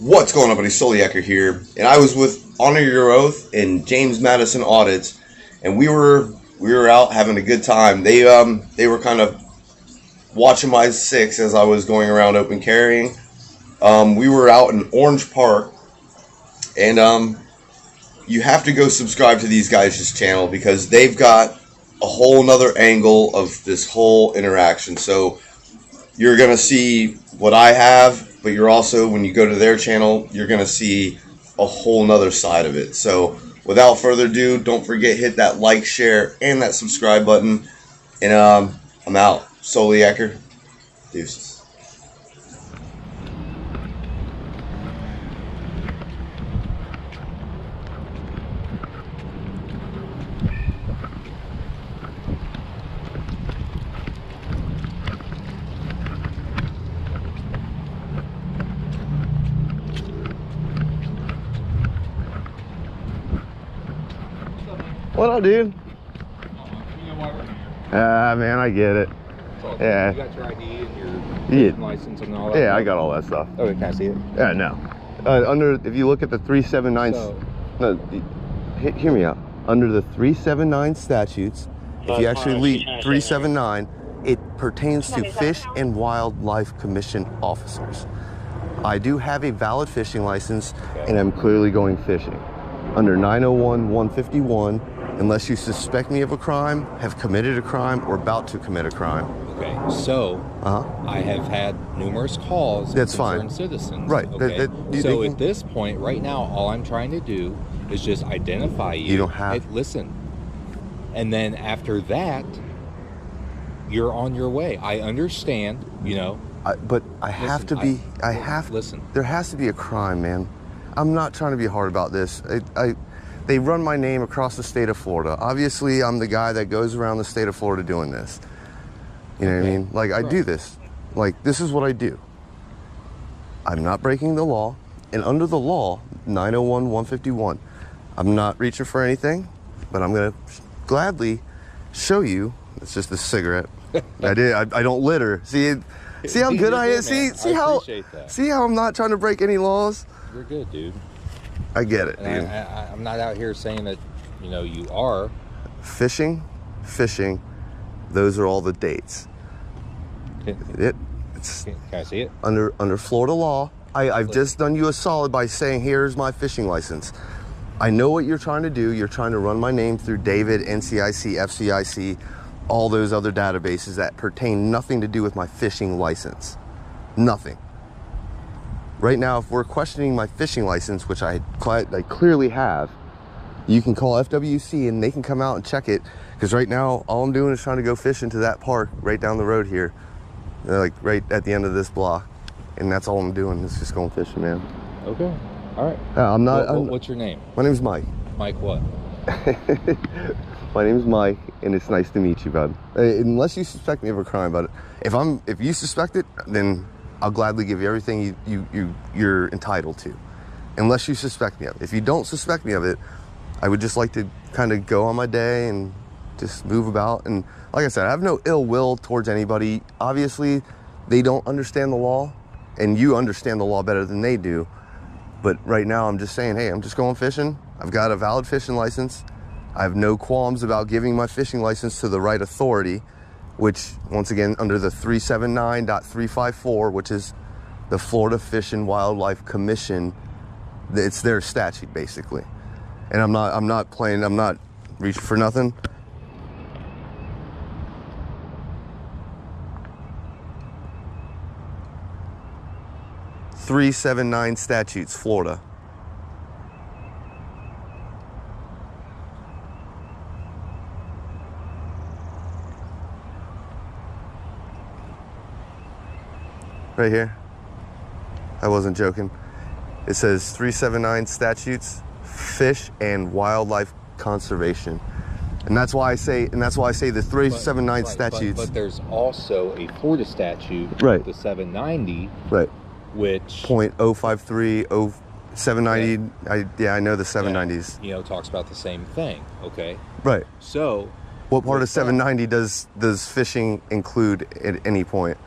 What's going on, buddy? Soliaker here, and I was with Honor Your Oath and James Madison Audits, and we were out having a good time. They were kind of watching my six as I was going around open carrying. We were out in Orange Park, and you have to go subscribe to these guys' channel because they've got a whole nother angle of this whole interaction. So you're gonna see what I have, but you're also, when you go to their channel, you're going to see a whole nother side of it. So without further ado, don't forget, hit that like, share, and that subscribe button. And I'm out. Soliaker. Deuces. What up, dude? Man, I get it. Yeah. You got your ID and your license and all that? Yeah, I got all that stuff. Okay, can I see it? Yeah, no. If you look at the 379, no, hear me out. Under the 379 statutes, if you actually read 379, it pertains to Fish and Wildlife Commission officers. I do have a valid fishing license, and I'm clearly going fishing. Under 901-151, unless you suspect me of a crime, have committed a crime, or about to commit a crime. Okay, so I have had numerous calls That's from fine. concerned citizens. Right. Okay? So at this point, right now, all I'm trying to do is just identify you. You don't have... Hey, listen. And then after that, you're on your way. I understand, you know. But I have to be... Listen. There has to be a crime, man. I'm not trying to be hard about this. They run my name across the state of Florida. Obviously, I'm the guy that goes around the state of Florida doing this. You know what I mean? Like, I do this. Like, this is what I do. I'm not breaking the law. And under the law, 901-151, I'm not reaching for anything, but I'm going to gladly show you. It's just a cigarette. I don't litter. See how good I am? See how I'm not trying to break any laws? You're good, dude. I get it, dude. I'm not out here saying that, you know, you are. Fishing, those are all the dates. Can I see it? Under Florida law, I've just done you a solid by saying, here's my fishing license. I know what you're trying to do. You're trying to run my name through David, NCIC, FCIC, all those other databases that pertain nothing to do with my fishing license. Nothing. Right now, if we're questioning my fishing license, which I clearly have, you can call FWC and they can come out and check it. Because right now, all I'm doing is trying to go fishing to that park right down the road here. Like right at the end of this block. And that's all I'm doing is just going fishing, man. Okay. All right. I'm not... what's your name? My name's Mike. Mike what? My name's Mike, and it's nice to meet you, bud. Unless you suspect me of a crime, but if you suspect it, then I'll gladly give you everything you're entitled to, unless you suspect me of it. If you don't suspect me of it, I would just like to kind of go on my day and just move about. And like I said, I have no ill will towards anybody. Obviously, they don't understand the law, and you understand the law better than they do. But right now, I'm just saying, hey, I'm just going fishing. I've got a valid fishing license. I have no qualms about giving my fishing license to the right authority, which, once again, under the 379.354, which is the Florida Fish and Wildlife Commission, it's their statute, basically. And I'm not reaching for nothing. .379 statutes, Florida. Right here. I wasn't joking. It says 379 statutes, fish and wildlife conservation. And that's why I say the 379 statutes. But there's also a Florida statute, right, the 790. Right. Which .053, 790, I know the 790s. That, you know, talks about the same thing, okay? Right. So, what part of 790 does fishing include at any point?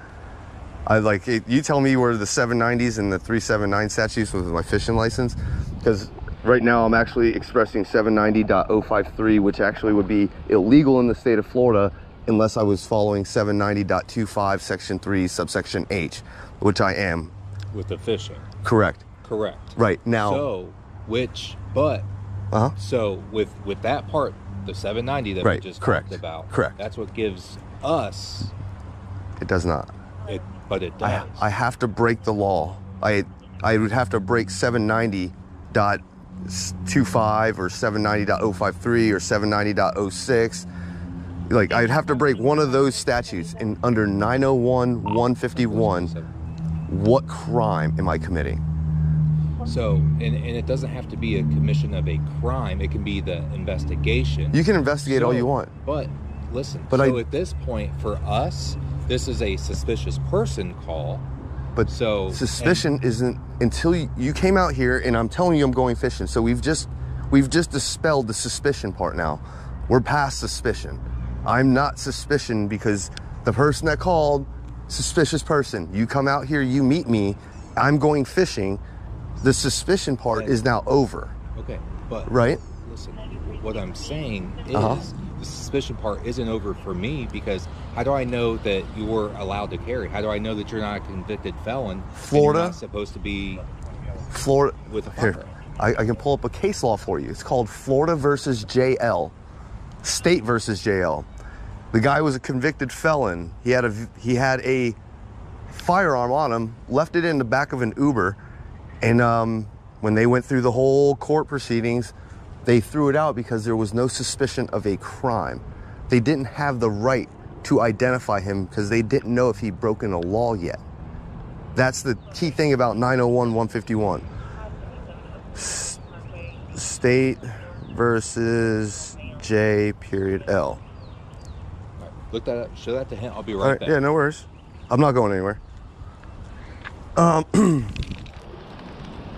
You tell me where the 790s and the 379 statutes with my fishing license, because right now I'm actually expressing 790.053, which actually would be illegal in the state of Florida unless I was following 790.25 section 3 subsection H, which I am. With the fishing. Correct. Correct. Right now. So with that part, the 790 that we just talked about. Correct. That's what gives us. It does not. But it does. I have to break the law. I would have to break 790.25 or 790.053 or 790.06. Like, I'd have to break one of those statutes in under 901 151. What crime am I committing? So, and it doesn't have to be a commission of a crime. It can be the investigation. You can investigate all you want. But listen, at this point, for us, this is a suspicious person call. But suspicion isn't until you came out here, and I'm telling you I'm going fishing. So we've just dispelled the suspicion part now. We're past suspicion. I'm not suspicion because the person that called, suspicious person. You come out here, you meet me, I'm going fishing. The suspicion part is now over. Okay, but right? Listen, what I'm saying is the suspicion part isn't over for me, because how do I know that you were allowed to carry? How do I know that you're not a convicted felon? Florida, you're not supposed to be Florida with a firearm. Here, I can pull up a case law for you. It's called Florida versus JL, State versus JL. The guy was a convicted felon. He had a firearm on him, left it in the back of an Uber, and when they went through the whole court proceedings, they threw it out because there was no suspicion of a crime. They didn't have the right to identify him because they didn't know if he'd broken a law yet. That's the key thing about 901 151. State versus J.L. Look that up. Show that to him. I'll be right back. Yeah, no worries. I'm not going anywhere.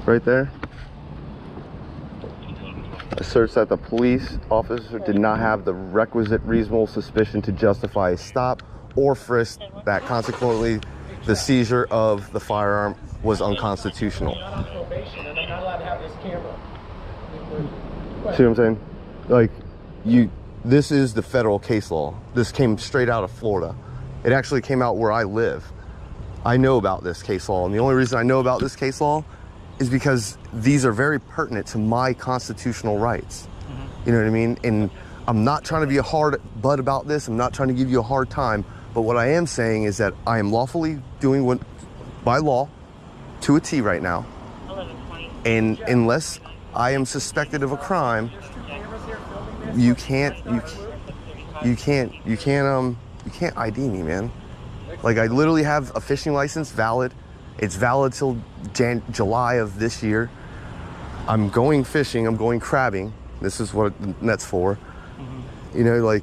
Right there. Asserts that the police officer did not have the requisite reasonable suspicion to justify a stop or frisk, that consequently the seizure of the firearm was unconstitutional. See what I'm saying? Like, this is the federal case law. This came straight out of Florida. It actually came out where I live. I know about this case law, and the only reason I know about this case law is because these are very pertinent to my constitutional rights. You know what I mean? And I'm not trying to be a hard butt about this. I'm not trying to give you a hard time. But what I am saying is that I am lawfully doing what, by law, to a T right now. And unless I am suspected of a crime, you can't ID me, man. Like, I literally have a fishing license valid. It's valid till July of this year. I'm going fishing, I'm going crabbing. This is what the net's for. You know, like,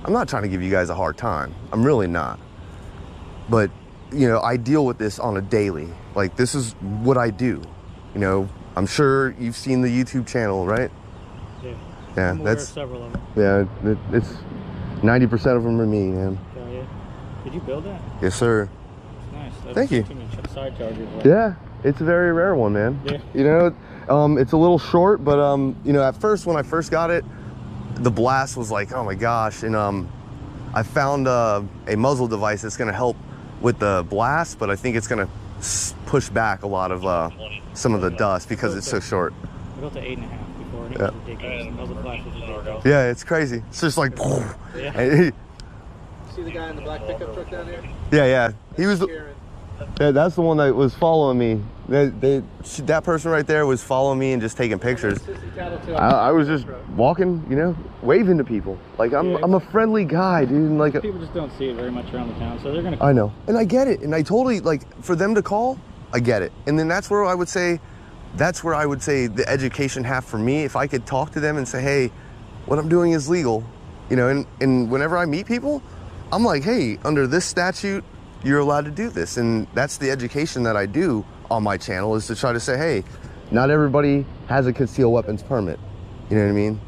I'm not trying to give you guys a hard time. I'm really not. But, you know, I deal with this on a daily. Like, this is what I do. You know, I'm sure you've seen the YouTube channel, right? Yeah. Yeah, I'm aware of several of them. Yeah, it's 90% of them are me, man. Oh, yeah. Did you build that? Yes, sir. Nice. Thank you. Side chargers. Yeah, it's a very rare one, man. Yeah. You know, it's a little short, but you know, at first when I first got it, the blast was like, oh my gosh, and I found a muzzle device that's gonna help with the blast, but I think it's gonna push back a lot of some of the dust because it's so short. I built an 8.5 before, and it was ridiculous. The muzzle flash was ridiculous. Yeah, it's crazy. It's just like, yeah. See the guy in the black pickup truck down there? Yeah. He was. That's the one that was following me. That person right there was following me and just taking pictures. I was just walking, you know, waving to people. Like, I'm a friendly guy, dude. And like, people just don't see it very much around the town, so they're gonna. I know, and I get it, and I totally, like, for them to call, I get it, and then that's where I would say the education half for me. If I could talk to them and say, hey, what I'm doing is legal, you know, and whenever I meet people, I'm like, hey, under this statute, you're allowed to do this. And that's the education that I do on my channel, is to try to say, hey, not everybody has a concealed weapons permit. You know what I mean?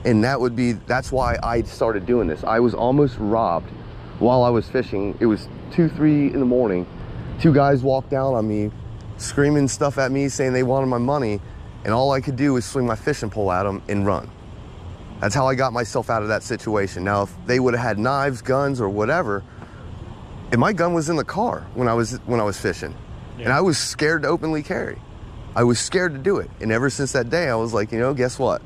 And that's why I started doing this. I was almost robbed while I was fishing. It was 2, 3 in the morning. 2 guys walked down on me, screaming stuff at me, saying they wanted my money, and all I could do was swing my fishing pole at them and run. That's how I got myself out of that situation. Now, if they would have had knives, guns, or whatever, and my gun was in the car when I was fishing, and I was scared to openly carry. I was scared to do it, and ever since that day, I was like, you know, guess what?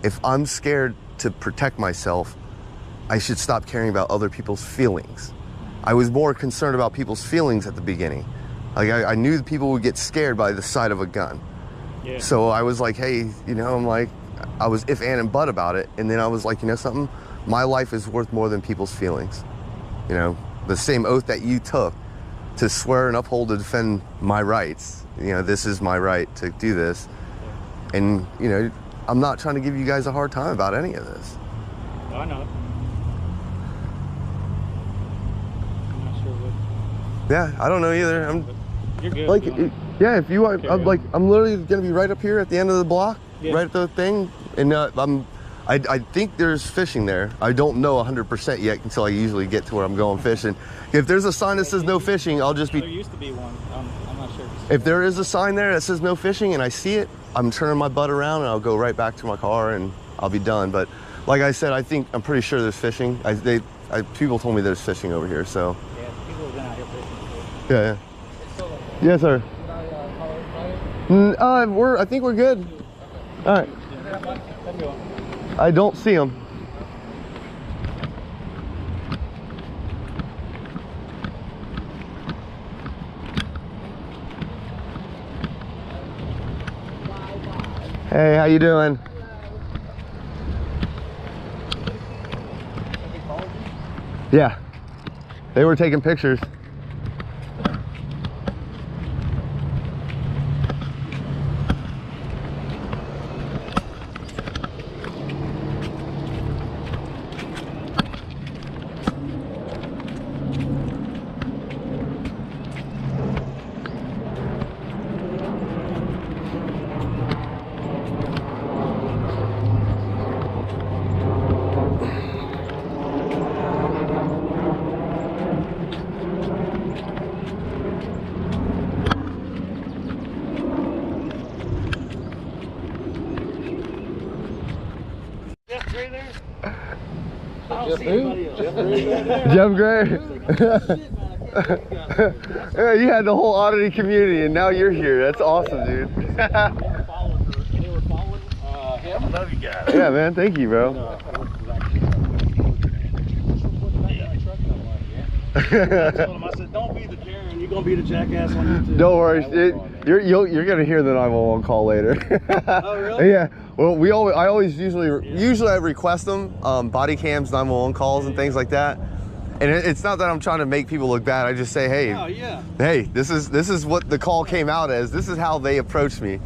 If I'm scared to protect myself, I should stop caring about other people's feelings. I was more concerned about people's feelings at the beginning. Like I knew that people would get scared by the sight of a gun. Yeah. So I was like, hey, you know, I'm like, I was if, and but about it. And then I was like, you know something? My life is worth more than people's feelings. You know, the same oath that you took to swear and uphold to defend my rights. You know, this is my right to do this. And, you know, I'm not trying to give you guys a hard time about any of this. Why not? I'm not sure what. Yeah, I don't know either. You're good. Like, yeah, if you want, I'm literally gonna be right up here at the end of the block, right at the thing, and I think there's fishing there. I don't know 100% yet until I usually get to where I'm going fishing. If there's a sign that says no fishing, I'll just be. There used to be one. I'm not sure. If there is a sign there that says no fishing and I see it, I'm turning my butt around and I'll go right back to my car and I'll be done. But like I said, I'm pretty sure there's fishing. People told me there's fishing over here, so. Yeah, people have been out here fishing. Yeah. Yes, sir. I think we're good. All right. I don't see them. Hey, how you doing? Yeah. They were taking pictures. Jeff Gray. Yeah, you had the whole auditing community, and now you're here. That's awesome, dude. I love you guys. Yeah, man. Thank you, bro. I told him, I said, don't be the Karen, you're gonna be the jackass on YouTube. Don't worry, you're gonna hear the 911 call later. Oh really? Yeah. Well, I usually I request them, body cams, 911 calls, and things like that. And it's not that I'm trying to make people look bad. I just say, hey, hey, this is what the call came out as. This is how they approached me.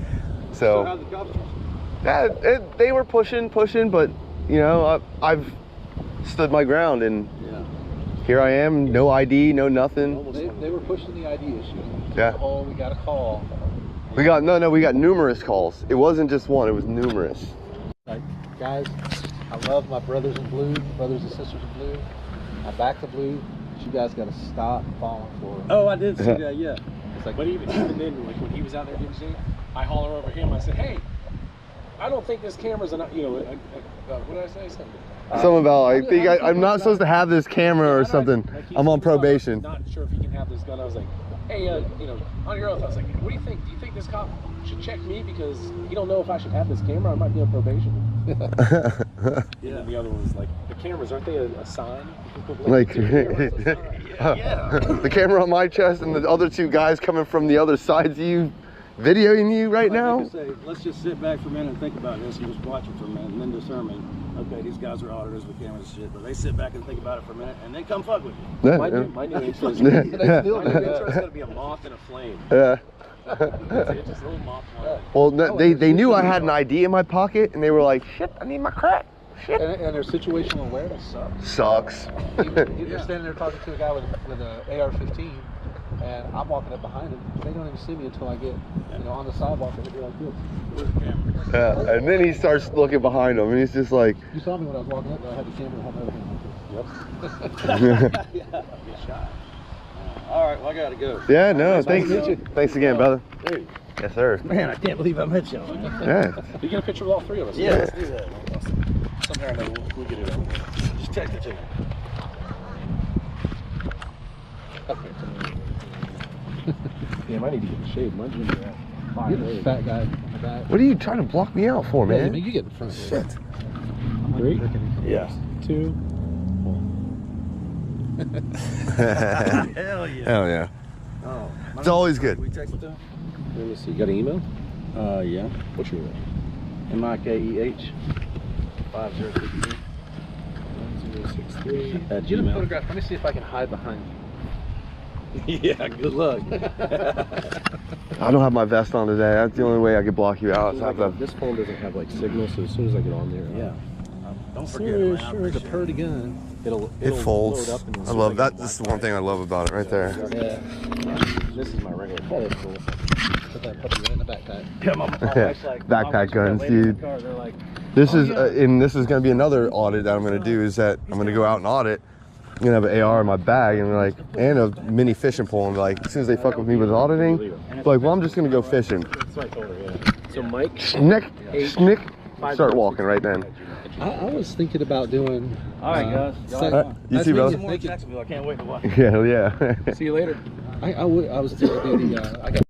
So how'd the cops? Yeah, they were pushing, but you know, I've stood my ground, and here I am, no ID, no nothing. Well, they were pushing the ID issue. Yeah. Oh, we got a call. We got numerous calls. It wasn't just one, it was numerous. Like, guys, I love my brothers in blue, brothers and sisters in blue. I back the blue. But you guys gotta stop falling for it. Oh, I did see that, yeah. It's like, but even then, like when he was out there doing zoom, I holler over him. I said, "Hey, I don't think this camera's enough." You know, what did I say? Something about I'm not supposed to have this camera or something. Like I'm on probation. Not sure if he can have this gun. I was like, "Hey, you know, on your oath." I was like, "What do you think? Do you think this cop should check me because he don't know if I should have this camera? I might be on probation." Yeah. And the other one was like, "The cameras, aren't they a sign?" Like, yeah. The camera on my chest and the other 2 guys coming from the other sides of you, videoing you right now. Say, let's just sit back for a minute and think about this and just watch it for a minute and then determine, okay, these guys are auditors with cameras and shit, but they sit back and think about it for a minute and then come fuck with you. Yeah, my new intro is gonna be a moth and a flame. Yeah. Just a little moth flame. Well, they knew I had an ID in my pocket, and they were like, shit, I need my crack. Shit. and their situational awareness Sucks. You're standing there talking to a guy with an AR-15, and I'm walking up behind him. They don't even see me until I get, on the sidewalk, and they're like this. Where's the camera? Yeah, and then he starts looking behind him, and he's just like. You saw me when I was walking up, though. I had the camera in my other hand like this. Yep. Good shot. All right, well, I gotta go. Yeah, no, Nice thanks. to meet you. Thanks again, brother. Hey, Yes, sir. Man, I can't believe I met you. Yeah. you get a picture of all three of us? Yeah, let's do that. Somehow or another, we'll get it over. Just text it to me. Damn, I need to get in shape. My gym's at You're the fat guy in the back. What are you trying to block me out for, Yeah, man? you get in front. Shit. 3, Yeah. 2. Hell yeah. Hell yeah. Oh, It's always good. we texted them? Let me see. You got an email? Yeah. What's your email? MIKEH 5063 1063 at Get a Gmail. photograph. Let me see if I can hide behind you. Yeah, good luck. I don't have my vest on today. That's the only way I could block you out. Is have to- This phone doesn't have like signal, so as soon as I get on there, Yeah. Don't forget Sure, it, man. I sure, it's a appreciate purdy gun. It'll It folds. load up and as I soon love as that. get That's the my one thing I love about it right there. Yeah. This is my regular phone. That's cool. Put that puppy right in the backpack. Yeah, my wife's like, Backpack guns, lady in the dude. car, they're like, This Oh, is, yeah. and this is going to be another audit that I'm going to do. Is that I'm going to go out and audit. I'm going to have an AR in my bag and like, and a mini fishing pole. And be like, as soon as they fuck with me with auditing, like, well, I'm just going to go fishing. That's what I told her, yeah. So Mike, Snick, start walking right then. I was thinking about doing. all right, guys. Y'all sec- have fun. You Nice too, meeting brother. Some more Jacksonville. I can't wait to watch. Yeah, yeah. see you later. I was thinking to do the. I got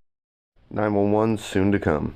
911 soon to come.